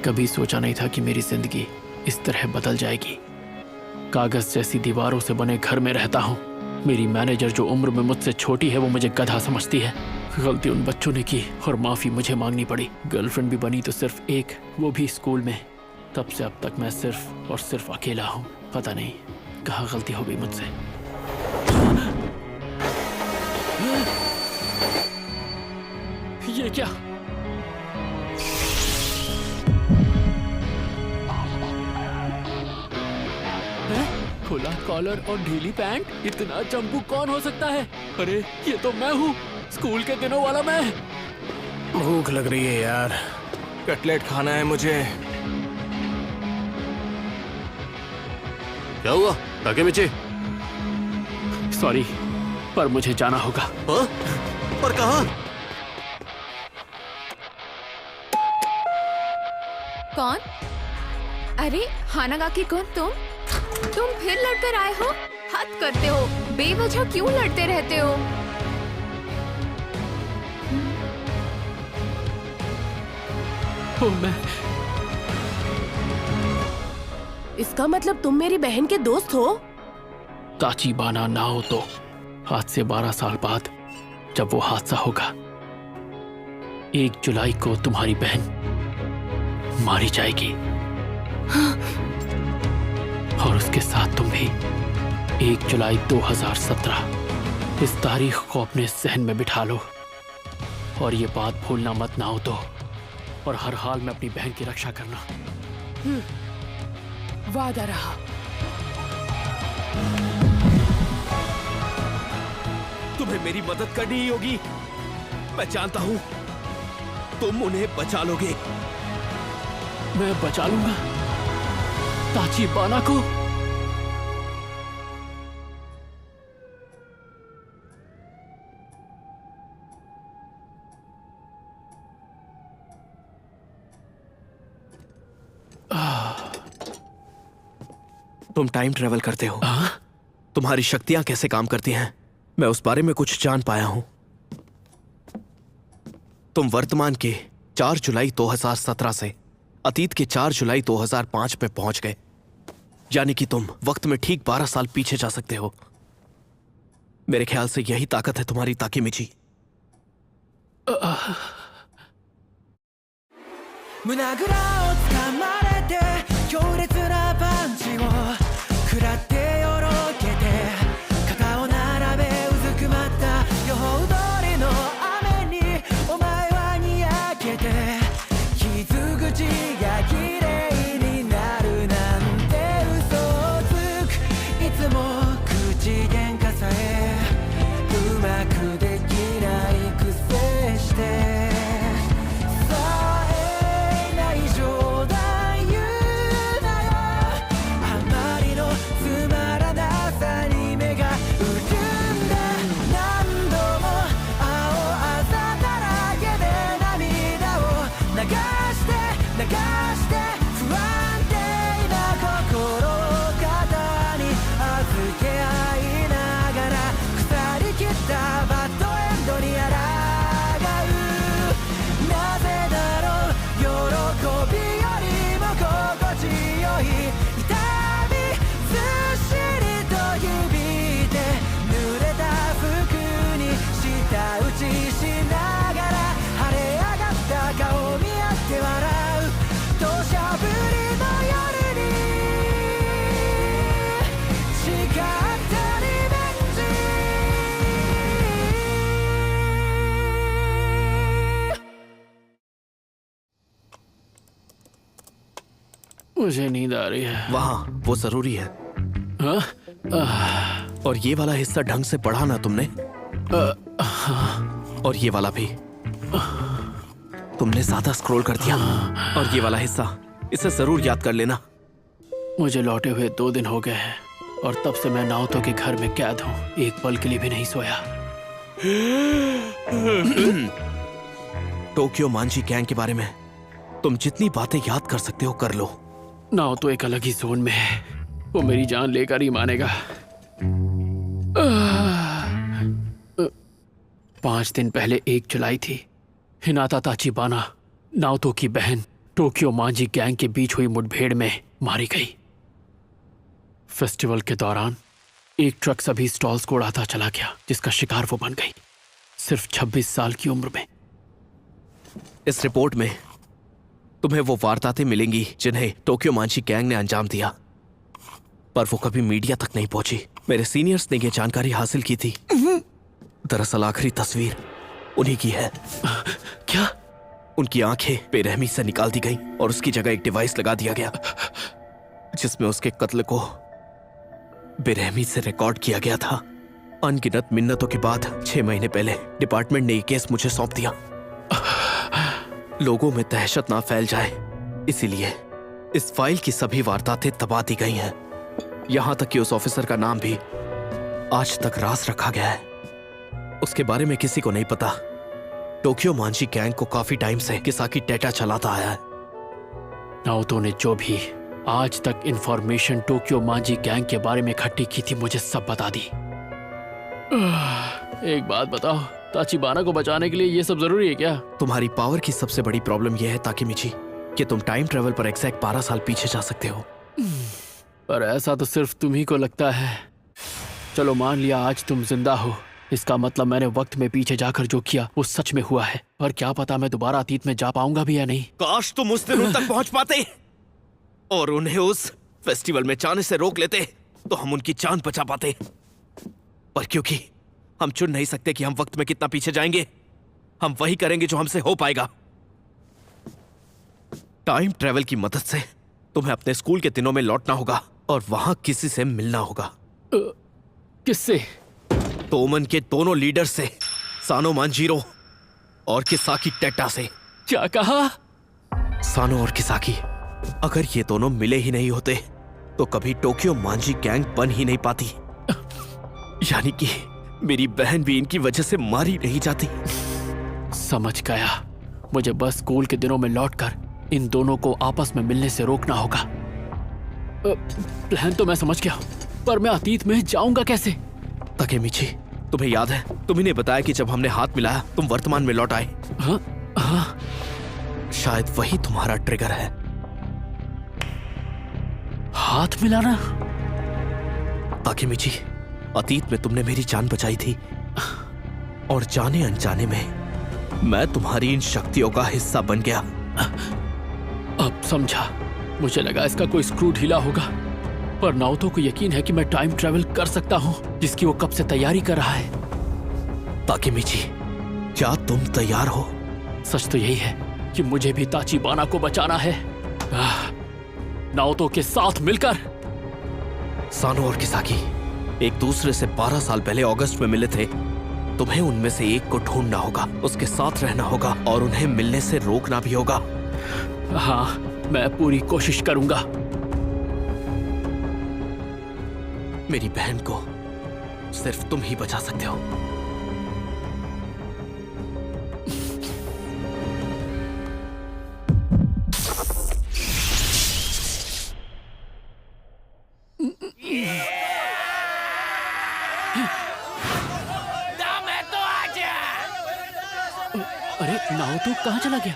कभी सोचा नहीं था कि मेरी जिंदगी इस तरह बदल जाएगी। कागज जैसी दीवारों से बने घर में रहता हूँ। मेरी मैनेजर जो उम्र में मुझसे छोटी है वो मुझे गधा समझती है। गलती उन बच्चों ने की और माफी मुझे मांगनी पड़ी। गर्लफ्रेंड भी बनी तो सिर्फ एक, वो भी स्कूल में। तब से अब तक मैं सिर्फ और सिर्फ अकेला हूँ। पता नहीं कहाँ गलती हो गई मुझसे। ये क्या? खुला कॉलर और ढीली पैंट, इतना चंपू कौन हो सकता है? अरे ये तो मैं हूँ, स्कूल के दिनों वाला मैं। भूख लग रही है यार, कटलेट खाना है मुझे। क्या हुआ ताकेमिची? सॉरी, पर मुझे जाना होगा। हाँ? पर कहाँ? कौन? अरे हानागाकी कौन? तुम फिर लड़कर आए हो? हद करते हो, बेवजह क्यों लड़ते रहते हो? मैं इसका मतलब तुम मेरी बहन के दोस्त हो? ताचिबाना नाओतो, आज से 12 साल बाद जब वो हादसा होगा, 1 जुलाई को तुम्हारी बहन मारी जाएगी। और उसके साथ तुम भी। 1 जुलाई 2017। इस तारीख को अपने जहन में बिठा लो और ये बात भूलना मत नाओतो। और हर हाल में अपनी बहन की रक्षा करना। वादा रहा। तुम्हें मेरी मदद करनी ही होगी। मैं जानता हूँ तुम उन्हें बचा लोगे। मैं बचा लूंगा ताचिबाना को। तुम टाइम ट्रेवल करते हो। तुम्हारी शक्तियां कैसे काम करती हैं, मैं उस बारे में कुछ जान पाया हूं। तुम वर्तमान के 4 जुलाई 2017 से अतीत के 4 जुलाई 2005 में पहुंच गए। यानी कि तुम वक्त में ठीक 12 साल पीछे जा सकते हो। मेरे ख्याल से यही ताकत है तुम्हारी ताकेमिची। मुझे नींद आ रही है। वहां वो जरूरी है। हाँ? और ये वाला हिस्सा ढंग से पढ़ा ना तुमने? और ये वाला भी तुमने ज्यादा स्क्रॉल कर दिया। और ये वाला हिस्सा, इसे जरूर याद कर लेना। मुझे लौटे हुए 2 दिन हो गए हैं और तब से मैं नाओतो के घर में कैद हूँ। एक पल के लिए भी नहीं सोया। टोक्यो मांझी गैंग के बारे में तुम जितनी बातें याद कर सकते हो कर लो। नाओतो एक अलग ही जोन में है। वो मेरी जान लेकर ही मानेगा। 5 दिन पहले 1 जुलाई थी। हिनाता ताचिबाना, नाओतो की बहन, टोक्यो मांझी गैंग के बीच हुई मुठभेड़ में मारी गई। फेस्टिवल के दौरान एक ट्रक सभी स्टॉल्स को उड़ाता चला गया, जिसका शिकार वो बन गई, सिर्फ 26 साल की उम्र में। इस रिपोर्ट में तुम्हें वो वारदातें मिलेंगी जिन्हें टोक्यो मांझी गैंग ने अंजाम दिया, पर वो कभी मीडिया तक नहीं पहुंची। मेरे सीनियर्स ने ये जानकारी हासिल की थी। दरअसल आखिरी तस्वीर उन्हीं की है। क्या? उनकी आंखें बेरहमी से निकाल दी गईं और उसकी जगह एक डिवाइस लगा दिया गया जिसमें उसके कत्ल को बेरहमी से रिकॉर्ड किया गया था। अनगिनत मिन्नतों के बाद 6 महीने पहले डिपार्टमेंट ने ये केस मुझे सौंप दिया। लोगों में दहशत ना फैल जाए इसीलिए इस फाइल की सभी वारदातें दबा दी गई हैं। यहां तक कि उस ऑफिसर का नाम भी आज तक राज रखा गया है। उसके बारे में किसी को नहीं पता। टोक्यो मांझी गैंग को काफी टाइम से किसाकी टेटा चलाता आया है। नाओतो ने जो भी आज तक इंफॉर्मेशन टोक्यो मांझी गैंग के बारे में इकट्ठी की थी, मुझे सब बता दी। एक बात बताओ, ताचिबाना को बचाने के लिए ये सब जरूरी है क्या? तुम्हारी पावर की सबसे बड़ी प्रॉब्लम यह है ताकेमिची कि तुम टाइम ट्रेवल पर एग्जैक्ट 12 साल पीछे जा सकते हो। पर ऐसा तो सिर्फ तुम ही को लगता है। चलो मान लिया आज तुम जिंदा हो, इसका मतलब मैंने वक्त में पीछे जाकर जो किया वो सच में हुआ है। और क्या पता मैं दोबारा अतीत में जा पाऊंगा भी या नहीं। काश तुम उस दिन उन तक पहुंच पाते और उन्हें उस फेस्टिवल में जाने से रोक लेते तो हम उनकी जान बचा पाते। पर क्योंकि हम चुन नहीं सकते कि हम वक्त में कितना पीछे जाएंगे, हम वही करेंगे जो हमसे हो पाएगा। टाइम ट्रेवल की मदद से तुम्हें अपने स्कूल के दिनों में लौटना होगा और वहां किसी से मिलना होगा। किससे? तोमन के दोनों लीडर से, सानो मांजीरो और किसाकी टेटा से। क्या कहा? सानो और किसाकी, अगर ये दोनों मिले ही नहीं होते तो कभी टोक्यो मांझी गैंग बन ही नहीं पाती। यानी कि मेरी बहन भी इनकी वजह से मारी नहीं जाती। समझ गया। मुझे बस स्कूल के दिनों में लौटकर इन दोनों को आपस में मिलने से रोकना होगा। प्लान तो मैं समझ गया, पर मैं अतीत में जाऊंगा कैसे? ताकेमिची, तुम्हें याद है तुम्ही ने बताया कि जब हमने हाथ मिलाया तुम वर्तमान में लौट आए। हाँ हाँ, शायद वही तुम्हारा ट्रिगर है। हाथ मिलाना? ताकेमिची, अतीत में तुमने मेरी जान बचाई थी और जाने अनजाने में मैं तुम्हारी इन शक्तियों का हिस्सा बन गया। अब समझा। मुझे लगा इसका कोई स्क्रू ढीला होगा, पर नाओतो को यकीन है कि मैं टाइम ट्रेवल कर सकता हूँ, जिसकी वो कब से तैयारी कर रहा है। ताकेमिची, क्या तुम तैयार हो? सच तो यही है कि मुझे भी ताचिबाना को बचाना है। नाओतो के साथ मिलकर। सानो और किसाकी एक दूसरे से 12 साल पहले अगस्त में मिले थे। तुम्हें उनमें से एक को ढूंढना होगा, उसके साथ रहना होगा और उन्हें मिलने से रोकना भी होगा। हाँ, मैं पूरी कोशिश करूंगा। मेरी बहन को सिर्फ तुम ही बचा सकते हो। अरे नाओतो कहाँ चला गया?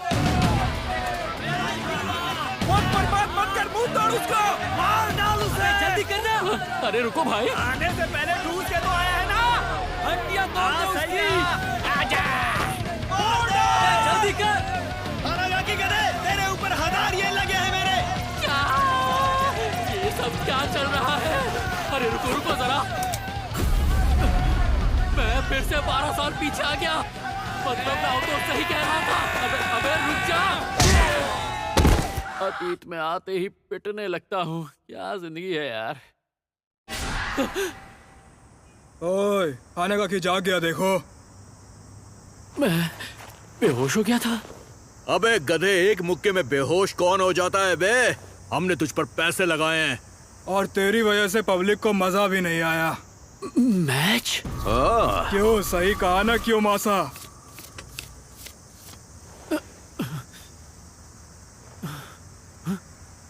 बर्बाद मत कर, मुंह तोड़ उसको, मार डाल उसे, जल्दी करना। अरे रुको भाई, आने से पहले ढूंढ के तो आया है ना। हड्डियां तोड़ दो उसकी। आजा, तोड़ दे, जल्दी कर। हानागा की गधे, तेरे ऊपर 1000 ये लगे हैं मेरे। क्या? ये सब क्या चल रहा है? अरे रुको रुको जरा, मैं फिर से 12 साल पीछे आ गया। मतलब नाओतो सही कह रहा था। अबे रुक जा। अतीत में आते ही पिटने लगता हूँ। क्या जिंदगी है यार। ओए, हानागा की जाग गया देखो। मैं बेहोश हो गया था। अबे गधे, एक मुक्के में बेहोश कौन हो जाता है बे? हमने तुझ पर पैसे लगाए हैं। और तेरी वजह से पब्लिक को मजा भी नहीं आया। मैच? क्यों, सही कहा ना क्यों मासा?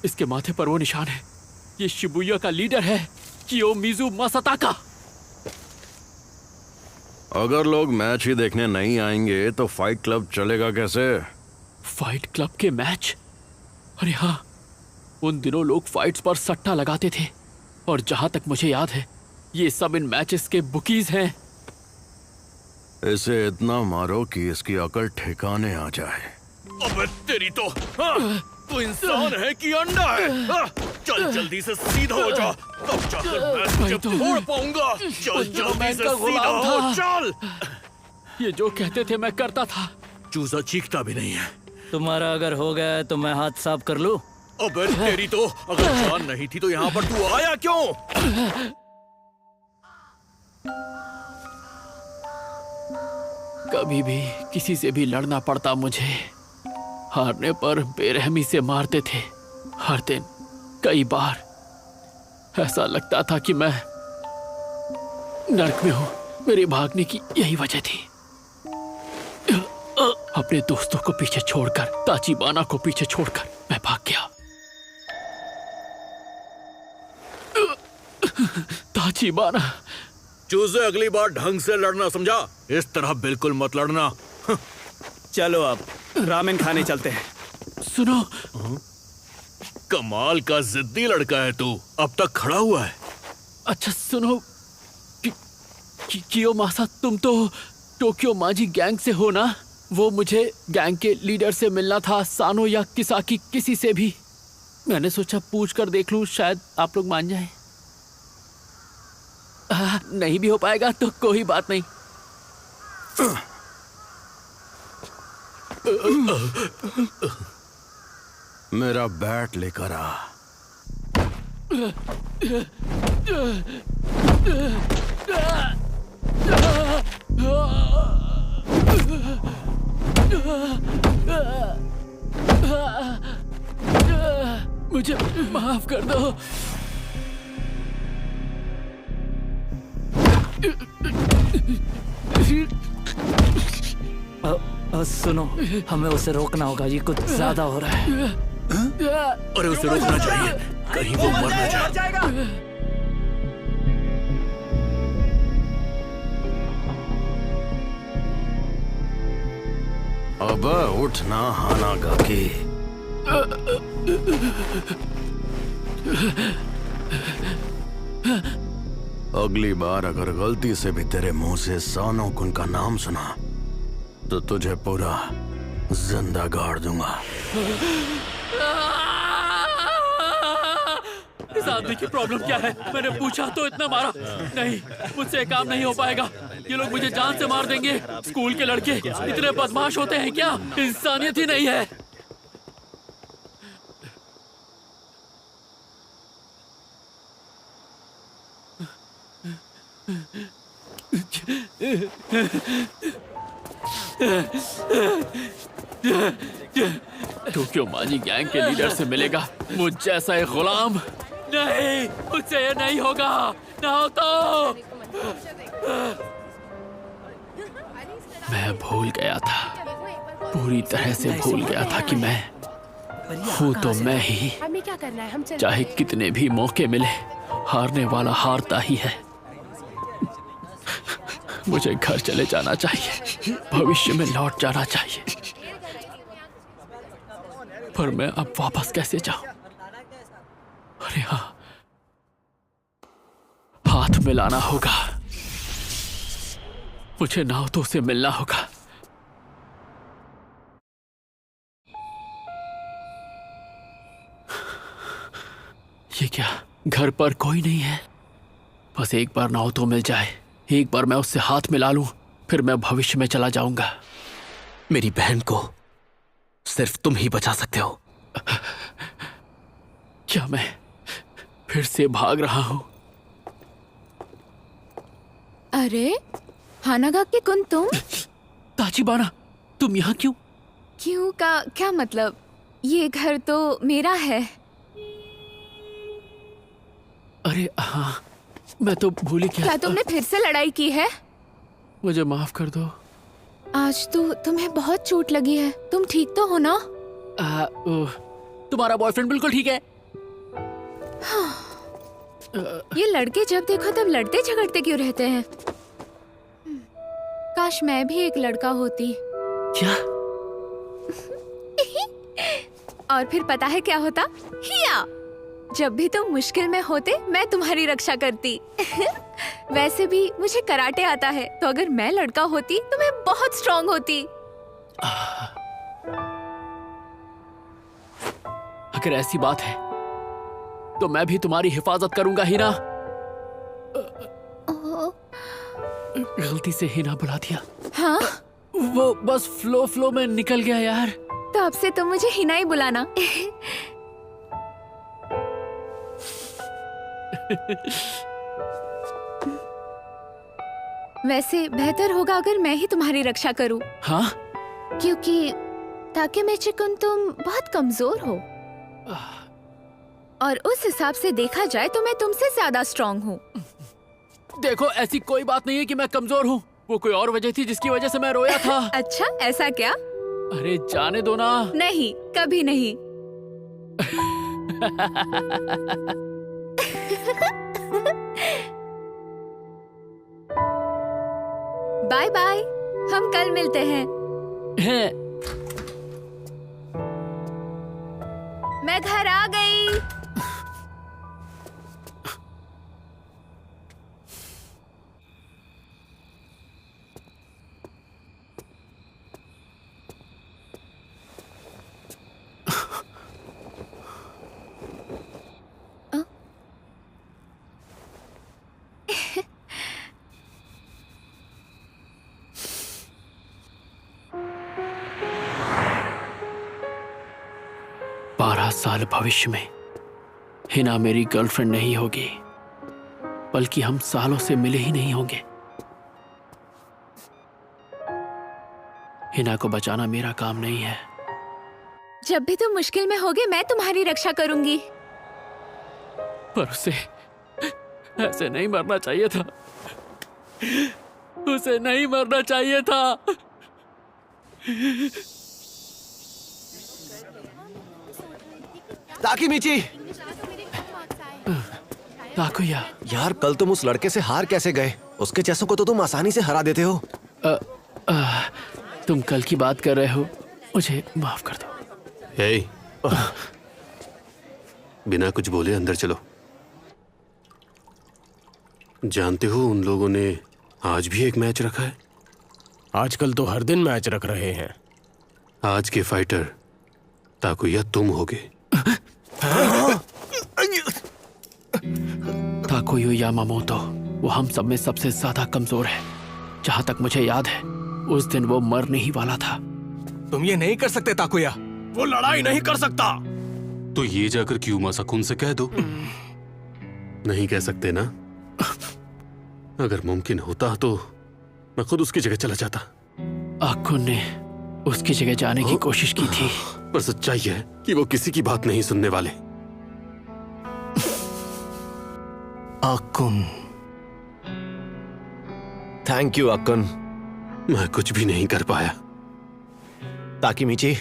इसके माथे पर वो निशान है। ये शिबुया का लीडर है, कियोमिज़ु मासाताका। अगर लोग मैच ही देखने नहीं आएंगे तो फाइट क्लब चलेगा कैसे? फाइट क्लब के मैच? अरे हाँ, उन दिनों लोग फाइट्स पर सट्टा लगाते थे और जहां तक मुझे याद है ये सब इन मैचेस के बुकीज हैं। इसे इतना मारो कि इसकी अकल ठिकाने आ जाए। अबे तेरी तो तू इंसान है कि अंडा है? चल जल्दी से सीधा हो जा, तब जाकर मैं तुझे फोड़ पाऊंगा। चल जल्दी से सीधा हो, चल। ये जो कहते थे मैं करता था। चूजा चीखता भी नहीं है। तुम्हारा अगर हो गया है तो मैं हाथ साफ कर लूं? अबे तेरी तो अगर जान नहीं थी तो यहाँ पर तू आया क्यों? कभी भी किसी से भी लड़ना पड़ता मुझे, हारने पर बेरहमी से मारते थे। हर दिन कई बार ऐसा लगता था कि मैं नर्क में हूं। मेरे भागने की यही वजह थी। अपने दोस्तों को पीछे छोड़कर, ताचिबाना को पीछे छोड़कर मैं भाग गया। ताचिबाना, चूजे अगली बार ढंग से लड़ना, समझा? इस तरह बिल्कुल मत लड़ना। चलो अब रामेन खाने चलते हैं। सुनो, कमाल का जिद्दी लड़का है तू, अब तक खड़ा हुआ है। अच्छा सुनो, कियोमासा, तुम तो टोक्यो माजी गैंग से हो ना? वो मुझे गैंग के लीडर से मिलना था, सानो या किसाकी, किसी से भी। मैंने सोचा पूछ कर देख लूं, शायद आप लोग मान जाएं। नहीं भी हो पाएगा तो कोई बात नहीं। मेरा बैट लेकर आ। मुझे माफ कर दो। सुनो, हमें उसे रोकना होगा, ये कुछ ज्यादा हो रहा है। अरे उसे रोकना चाहिए, कहीं वो मर न जाए। अब उठना हानागाकी। अगली बार अगर गलती से भी तेरे मुंह से सानो कुन का नाम सुना तो तुझे पूरा जिंदा गाड़ दूंगा। इस आदमी की प्रॉब्लम क्या है? मैंने पूछा तो इतना मारा। नहीं, मुझसे काम नहीं हो पाएगा। ये लोग मुझे जान से मार देंगे। स्कूल के लड़के इतने बदमाश होते हैं क्या? इंसानियत ही नहीं है। टोक्यो माजी गैंग के लीडर से मिलेगा मुझ जैसा एक गुलाम? नहीं, मुझसे ये नहीं होगा। ना हो तो मैं भूल गया था, पूरी तरह से भूल गया था कि मैं हूं तो मैं ही। हमें क्या करना है? हम चल चाहे कितने भी मौके मिले, हारने वाला हारता ही है। मुझे घर चले जाना चाहिए, भविष्य में लौट जाना चाहिए। पर मैं अब वापस कैसे जाऊं? अरे हाँ, हाथ मिलाना होगा। मुझे नाओतो से मिलना होगा। ये क्या, घर पर कोई नहीं है? बस एक बार नाओतो मिल जाए, एक बार मैं उससे हाथ मिला लूं, फिर मैं भविष्य में चला जाऊंगा। मेरी बहन को सिर्फ तुम ही बचा सकते हो। क्या मैं फिर से भाग रहा हूं? अरे हानागाकी कुन, तुम? ताचिबाना, तुम यहाँ क्यों? क्यों का क्या मतलब? ये घर तो मेरा है। अरे हाँ, मैं तो भूल ही गया। क्या तुमने फिर से लड़ाई की है? मुझे माफ कर दो। आज तो तुम्हें बहुत चोट लगी है। तुम ठीक तो हो ना? तुम्हारा बॉयफ्रेंड बिल्कुल ठीक है। ये लड़के जब देखो तब लड़ते झगड़ते क्यों रहते हैं? काश मैं भी एक लड़का होती। क्या? और फिर पता है क्या होता? हिया, जब भी तुम मुश्किल में होते मैं तुम्हारी रक्षा करती। वैसे भी मुझे कराटे आता है, तो अगर मैं लड़का होती तो मैं बहुत स्ट्रांग होती। अगर ऐसी बात है तो मैं भी तुम्हारी हिफाजत करूंगा हिना। गलती से हिना बुला दिया। हाँ? वो बस फ्लो में निकल गया यार। तो अब से तुम मुझे हिना ही बुलाना। वैसे बेहतर होगा अगर मैं ही तुम्हारी रक्षा करूं। हाँ? क्योंकि ताकि मैं चिकन तुम बहुत कमजोर हो, और उस हिसाब से देखा जाए तो मैं तुमसे ज्यादा स्ट्रांग हूँ। देखो, ऐसी कोई बात नहीं है कि मैं कमजोर हूँ। वो कोई और वजह थी जिसकी वजह से मैं रोया था। अच्छा, ऐसा क्या? अरे जाने दो ना। नहीं, कभी नहीं। बाय बाय, हम कल मिलते हैं। मैं घर आ गई। साल भविष्य में हिना मेरी गर्लफ्रेंड नहीं होगी, बल्कि हम सालों से मिले ही नहीं होंगे। हिना को बचाना मेरा काम नहीं है। जब भी तुम मुश्किल में होगे मैं तुम्हारी रक्षा करूंगी। पर उसे ऐसे नहीं मरना चाहिए था। उसे नहीं मरना चाहिए था। ताकीमीची! ताकुया, यार कल तुम उस लड़के से हार कैसे गए? उसके जैसों को तो तुम आसानी से हरा देते हो। तुम कल की बात कर रहे हो, मुझे माफ कर दो। हे, बिना कुछ बोले अंदर चलो। जानते हो उन लोगों ने आज भी एक मैच रखा है। आजकल तो हर दिन मैच रख रहे हैं। आज के फाइटर ताकुया तुम होगे। ताकुयो यामामोतो, वो हम सब में सबसे ज्यादा कमजोर है। जहां तक मुझे याद है, उस दिन वो मरने ही वाला था। तुम ये नहीं कर सकते ताकुया, वो लड़ाई नहीं कर सकता। तो ये जाकर क्यूमा सकुन से कह दो। नहीं कह सकते ना? अगर मुमकिन होता तो मैं खुद उसकी जगह चला जाता। आकुन ने उसकी जगह जाने की कोशिश की थी, पर सच्चाई है कि वो किसी की बात नहीं सुनने वाले। आकुन, थैंक यू आकुन। मैं कुछ भी नहीं कर पाया। ताकीमीची,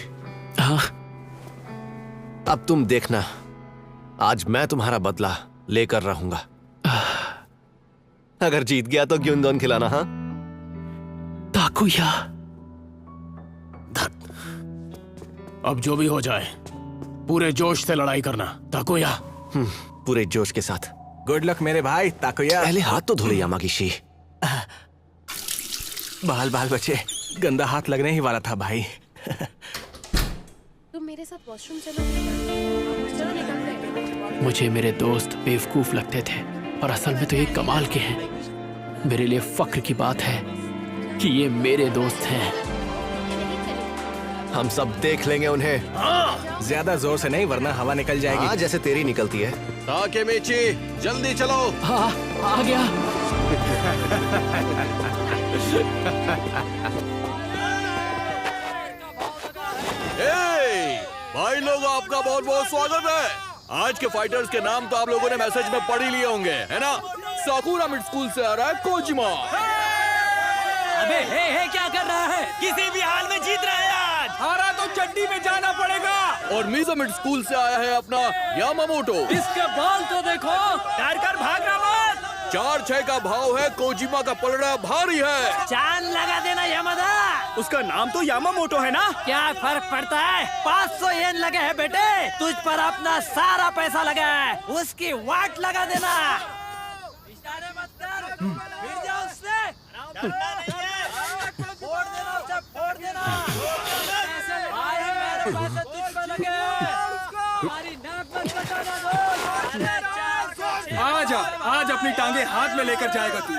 हाँ? अब तुम देखना, आज मैं तुम्हारा बदला लेकर रहूंगा। अगर जीत गया तो ग्युंदोन खिलाना। हाँ ताकुया, अब जो भी हो जाए पूरे जोश से लड़ाई करना ताकुया। पूरे जोश के साथ। गुड लक मेरे भाई ताकुया। पहले हाथ तो धो ले यामागिशी। बाल बाल बचे, गंदा हाथ लगने ही वाला था भाई। तुम मेरे साथ वॉशरूम चलो निकलते। मुझे मेरे दोस्त बेवकूफ लगते थे, पर असल में तो ये कमाल के हैं। मेरे लिए फक्र की बात है कि ये मेरे दोस्त हैं। हम सब देख लेंगे उन्हें। ज्यादा जोर से नहीं वरना हवा निकल जाएगी। हाँ, जैसे तेरी निकलती है। ताकेमीची, जल्दी चलो। हाँ, आ गया। भाई लोग, आपका बहुत बहुत स्वागत है। आज के फाइटर्स के नाम तो आप लोगों ने मैसेज में पढ़ ही लिए होंगे, है ना? साकुरा मिड स्कूल से आ रहा है कोजिमा। अबे हे क्या कर रहा है? किसी भी हाल में जीत रहा है आज। हारा तो चड्डी में जाना पड़ेगा। और मीजा मिड स्कूल से आया है अपना यामामोटो। इसके बॉल तो देखो, डर कर भागना मत। 4-6 का भाव है, कोजिमा का पलड़ा भारी है। चांद लगा देना यामादा। उसका नाम तो यामामोटो है ना? क्या फर्क पड़ता है? 500 येन लगे हैं बेटे। तुझ पर अपना सारा पैसा लगा है, उसकी वाट लगा देना। इशारे मत कर, फिर जा उससे। फोड़ देना उसे, फोड़ देना। भाई मेरे पैसे तुझ पर लगे हैं। हमारी नाक मत बचाना दोस्त। आजा, आज अपनी टांगे हाथ में लेकर जाएगा तू।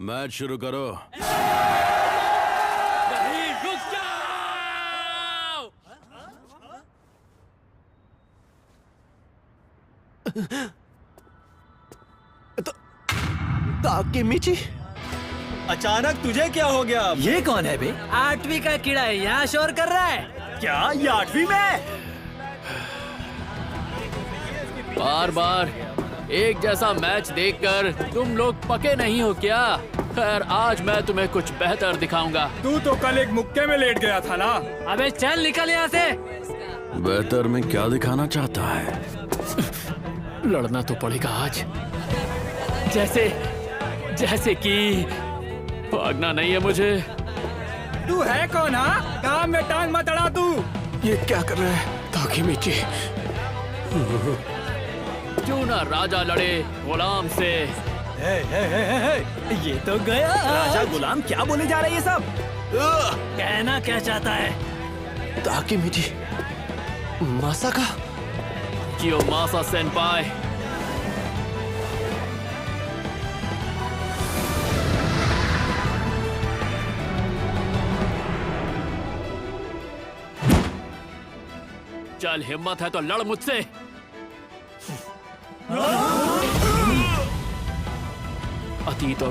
मैच शुरू करो। नहीं, रुक जाओ। ताकेमिची, अचानक तुझे क्या हो गया? ये कौन है बे? 8वीं का कीड़ा है, यहाँ शोर कर रहा है। क्या ये 8वीं में? बार बार एक जैसा मैच देखकर तुम लोग पके नहीं हो क्या? खैर, आज मैं तुम्हें कुछ बेहतर दिखाऊंगा। तू तो कल एक मुक्के में लेट गया था ना। अबे चल निकल यहाँ से। बेहतर में क्या दिखाना चाहता है? लड़ना तो पड़ेगा आज। जैसे जैसे कि भागना नहीं है मुझे। तू है कौन? हाँ, काम में टांग मत अड़ा तू। ये क्या कर रहा है? ताकेमिची, क्यों ना राजा लड़े गुलाम से। ये तो गया। राजा गुलाम क्या बोले जा रहे हैं ये सब? कहना क्या चाहता है? ताकेमिची, मासाका। कियोमासा सेनपाई। चल, हिम्मत है तो लड़ मुझसे। अतीत और